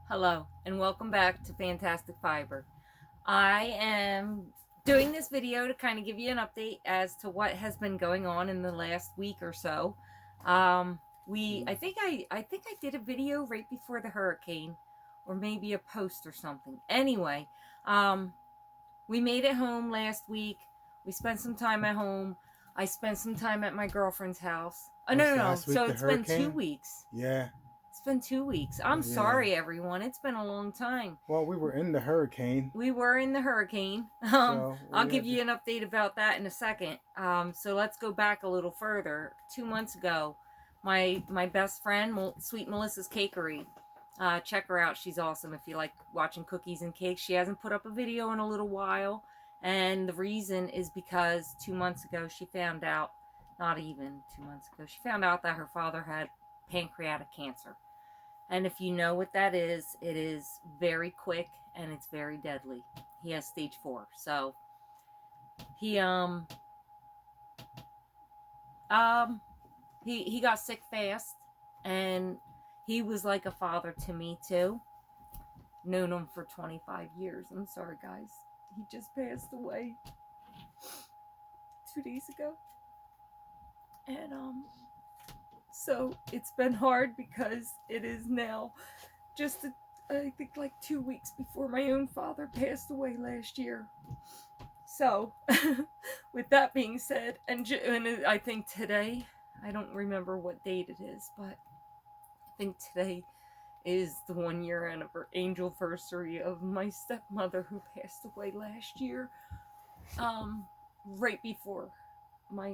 Hello, and welcome back to Fantastic Fiber. I am doing this video to kind of give you an update as to what has been going on in the last week or so. Um, I think I did a video right before the hurricane, or maybe a post or something. Anyway, um, we made it home last week. We spent some time at home. I spent some time at my girlfriend's house. Oh, no, Was no, no. last week So the it's been 2 hurricane? weeks. Yeah, It's been 2 weeks. I'm yeah. sorry, everyone. It's been a long time. Well, we were in the hurricane, We were in the hurricane. so I'll we give had to. you an update about that in a second. So let's go back a little further. 2 months ago, my best friend, Sweet Melissa's Cakery. Check her out. She's awesome if you like watching cookies and cakes. She hasn't put up a video in a little while. And the reason is because 2 months ago she found out, not even 2 months ago, she found out that her father had pancreatic cancer. And if you know what that is, it is very quick and it's very deadly. He has stage 4. So he um he got sick fast, and he was like a father to me too. Known him for 25 years. I'm sorry, guys. He just passed away 2 days ago. And so it's been hard because it is now just I think like 2 weeks before my own father passed away last year. So, with that being said, and I think today, I don't remember what date it is, but I think today is the 1 year anniversary of my stepmother who passed away last year. Right before my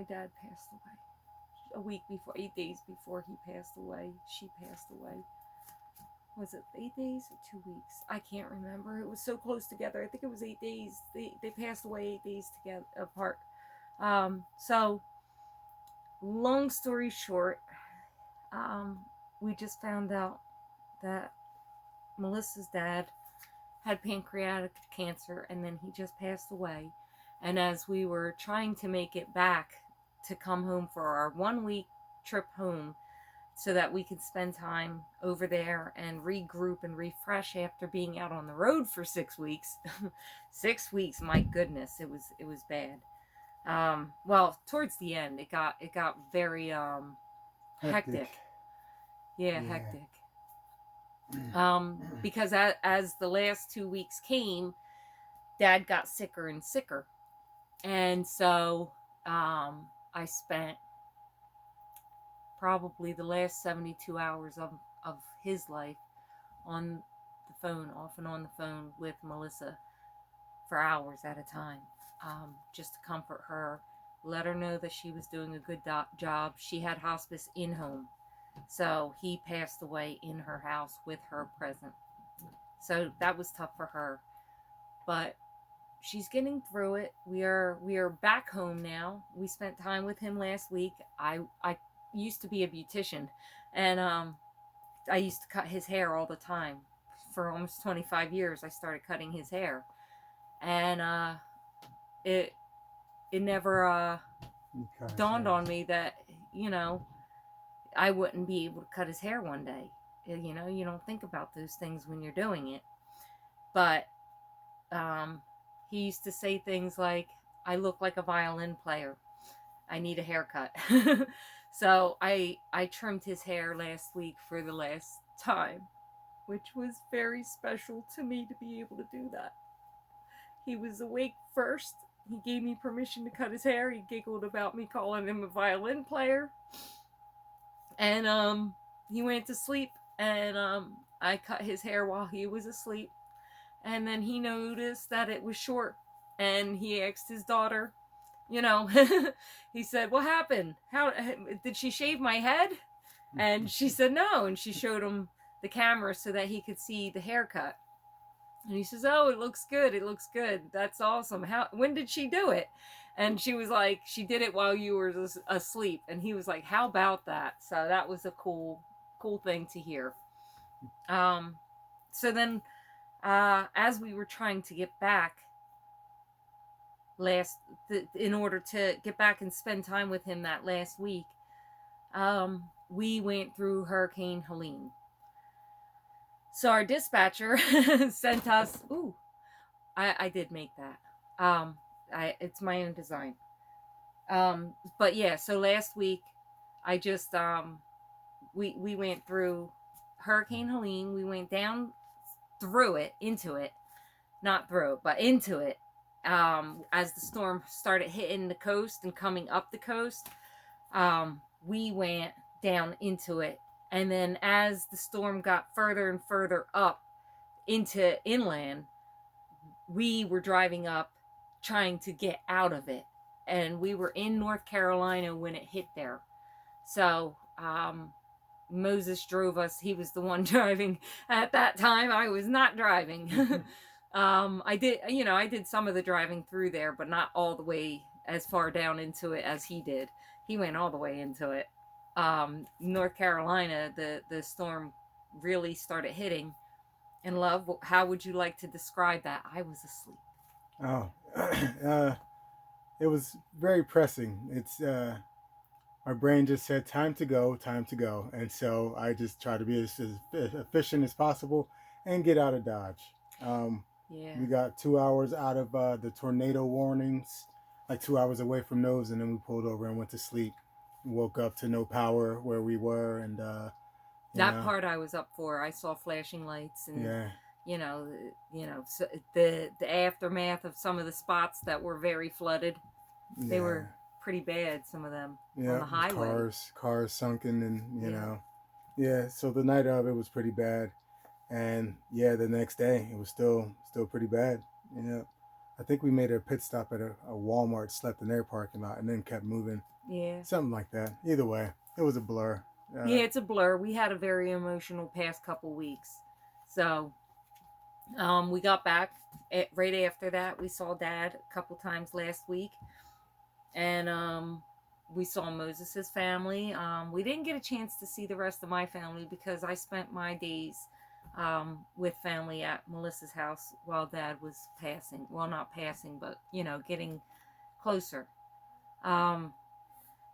dad passed away. A week before, 8 days before he passed away, she passed away. Was it 8 days or 2 weeks? I can't remember. It was so close together. I think it was 8 days. They passed away 8 days together apart. So long story short, um, we just found out that Melissa's dad had pancreatic cancer, and then he just passed away. And as we were trying to make it back to come home for our 1 week trip home, so that we could spend time over there and regroup and refresh after being out on the road for 6 weeks. 6 weeks, my goodness, it was bad. Well, towards the end, it got very hectic. Yeah, Yeah. hectic. Because as the last 2 weeks came, Dad got sicker and sicker, and so I spent probably the last 72 hours of his life on the phone, off and on the phone with Melissa for hours at a time, just to comfort her, let her know that she was doing a good job. She had hospice in home, so he passed away in her house with her present. So that was tough for her, but she's getting through it. We are back home now. We spent time with him last week. I used to be a beautician, and I used to cut his hair all the time. For almost 25 years, I started cutting his hair, and it it never dawned on me that you know I wouldn't be able to cut his hair one day. You don't think about those things when you're doing it, but um, he used to say things like, "I look like a violin player. I need a haircut." So I trimmed his hair last week for the last time, which was very special to me to be able to do that. He was awake first. He gave me permission to cut his hair. He giggled about me calling him a violin player. And he went to sleep, and I cut his hair while he was asleep. And then he noticed that it was short, and he asked his daughter, you know, he said, "What happened? How did she shave my head?" And she said no, and she showed him the camera so that he could see the haircut. And he says, "Oh, it looks good. It looks good. That's awesome. When did she do it?" And she was like, "She did it while you were asleep." And he was like, "How about that?" So that was a cool thing to hear. So then, as we were trying to get back in order to get back and spend time with him that last week, we went through Hurricane Helene. So our dispatcher sent us. Ooh, I did make that. It's my own design. But yeah, so last week I just we went through Hurricane Helene. We went down through it, into it, not through it, but into it. As the storm started hitting the coast and coming up the coast, we went down into it. And then as the storm got further and further up into inland, we were driving up trying to get out of it. And we were in North Carolina when it hit there. So Moses drove us. He was the one driving at that time. I was not driving. I did some of the driving through there, but not all the way as far down into it as he did. He went all the way into it. North Carolina, the storm really started hitting. And love, how would you like to describe that? I was asleep. Oh, it was very pressing. It's my brain just said time to go, and so I just try to be as efficient as possible and get out of Dodge. Yeah. We got 2 hours out of the tornado warnings, like 2 hours away from those, and then we pulled over and went to sleep. Woke up to no power where we were, and that part I was up for. I saw flashing lights, and yeah, so the aftermath of some of the spots that were very flooded. They were pretty bad, some of them, on the highway. Cars sunken, and you know, so the night of it was pretty bad, and the next day it was still pretty bad. I think we made a pit stop at a Walmart, slept in their parking lot, and then kept moving. Yeah, something like that. Either way, it was a blur. It's a blur. We had a very emotional past couple weeks. So we got back right after that. We saw Dad a couple times last week, and we saw Moses's family. We didn't get a chance to see the rest of my family because I spent my days with family at Melissa's house while Dad was passing. Well, not passing, but getting closer.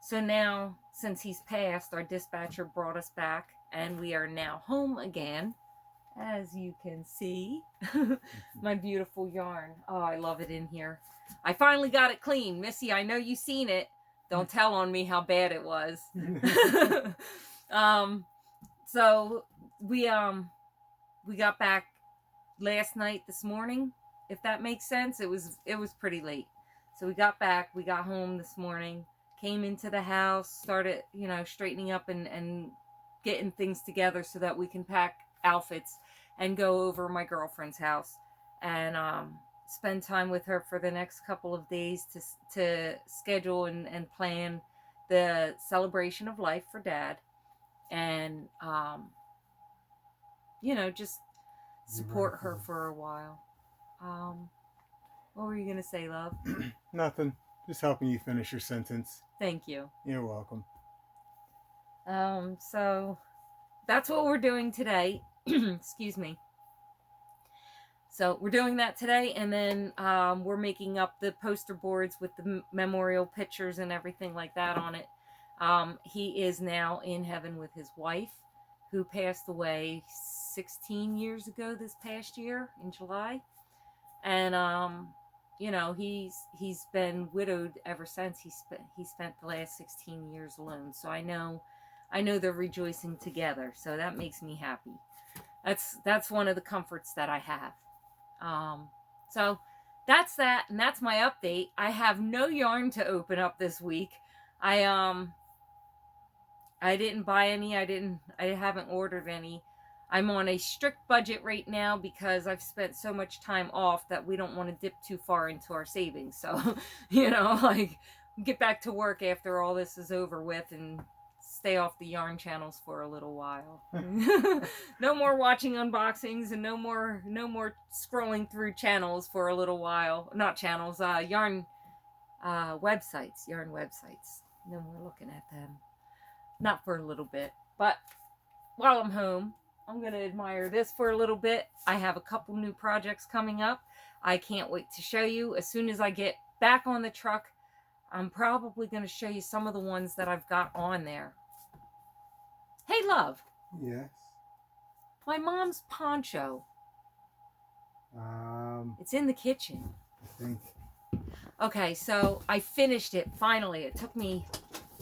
So now, since he's passed, our dispatcher brought us back, and we are now home again, as you can see. My beautiful yarn. Oh, I love it in here. I finally got it clean. Missy, I know you've seen it. Don't tell on me how bad it was. So we got back last night, this morning, if that makes sense. It was pretty late. So we got back, we got home this morning, came into the house, started, straightening up and getting things together so that we can pack outfits and go over my girlfriend's house and spend time with her for the next couple of days to schedule and plan the celebration of life for Dad, and just support her for a while. What were you gonna say, love? Nothing. Just helping you finish your sentence. Thank you. You're welcome. So that's what we're doing today. Excuse me. So we're doing that today, and then we're making up the poster boards with the memorial pictures and everything like that on it. He is now in heaven with his wife, who passed away 16 years ago this past year in July. And he's been widowed ever since. He spent the last 16 years alone. So I know they're rejoicing together. So that makes me happy. That's one of the comforts that I have. So that's that, and that's my update. I have no yarn to open up this week. I didn't buy any. I haven't ordered any. I'm on a strict budget right now because I've spent so much time off that we don't want to dip too far into our savings. So, get back to work after all this is over with and stay off the yarn channels for a little while. No more watching unboxings and no more scrolling through channels for a little while. Not channels, yarn websites. No more looking at them. Not for a little bit. But while I'm home, I'm going to admire this for a little bit. I have a couple new projects coming up. I can't wait to show you. As soon as I get back on the truck, I'm probably going to show you some of the ones that I've got on there. Hey, love. Yes? My mom's poncho. It's in the kitchen. I think. Okay, so I finished it finally. It took me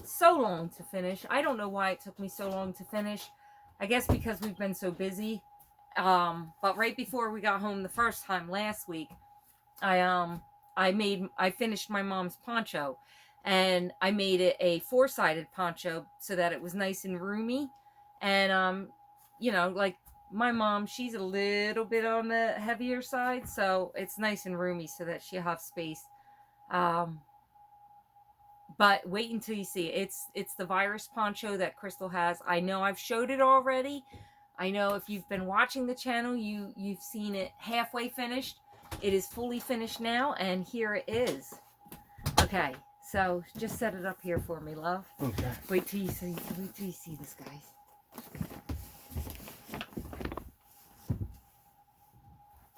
so long to finish. I don't know why it took me so long to finish. I guess because we've been so busy. But right before we got home the first time last week, I finished my mom's poncho, and I made it a four-sided poncho so that it was nice and roomy. And you know, like my mom, she's a little bit on the heavier side, so it's nice and roomy so that she'll have space. But wait until you see it. It's the virus poncho that Crystal has. I know I've showed it already. I know if you've been watching the channel, you've seen it halfway finished. It is fully finished now, and here it is. Okay, so just set it up here for me, love. Okay. Wait till you see this, guys.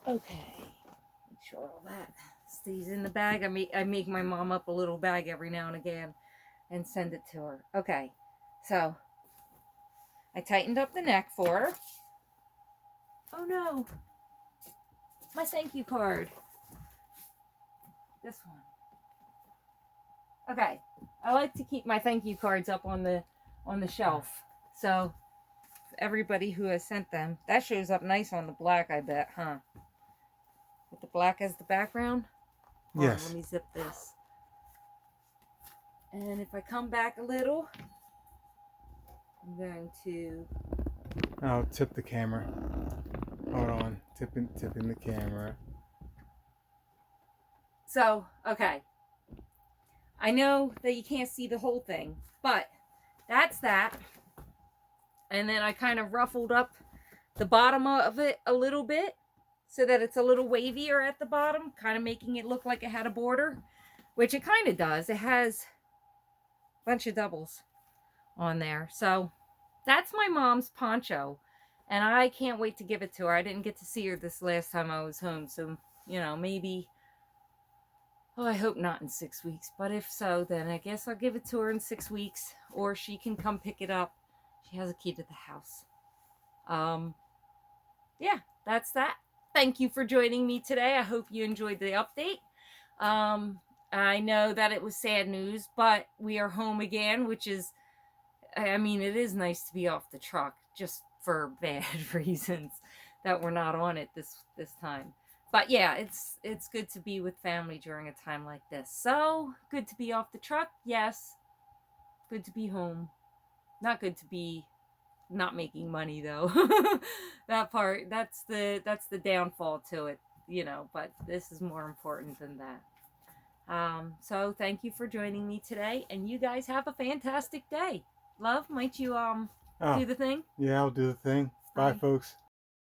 Okay, make sure all that stays in the bag. I make my mom up a little bag every now and again and send it to her. Okay, so I tightened up the neck for her. Oh no, my thank you card. This one. Okay, I like to keep my thank you cards up on the shelf. So everybody who has sent them, that shows up nice on the black, I bet, huh? With the black as the background? Hold on, Yes. let me zip this. And if I come back a little, I'm going to... I'll tip the camera. Hold on. Tipping the camera. So, okay. I know that you can't see the whole thing, but that's that. And then I kind of ruffled up the bottom of it a little bit so that it's a little wavier at the bottom, kind of making it look like it had a border, which it kind of does. It has a bunch of doubles on there. So that's my mom's poncho, and I can't wait to give it to her. I didn't get to see her this last time I was home, so, you know, maybe, oh, I hope not in 6 weeks, but if so, then I guess I'll give it to her in 6 weeks, or she can come pick it up. She has a key to the house. Yeah, that's that. Thank you for joining me today. I hope you enjoyed the update. I know that it was sad news, but we are home again, which is, I mean, it is nice to be off the truck, just for bad reasons that we're not on it this time. But yeah, it's good to be with family during a time like this. So, good to be off the truck, yes. Good to be home. Not good to be not making money, though. That part, that's the downfall to it, you know, but this is more important than that. So thank you for joining me today, and you guys have a fantastic day. Love, might you do the thing? Yeah, I'll do the thing. Bye, Bye. folks.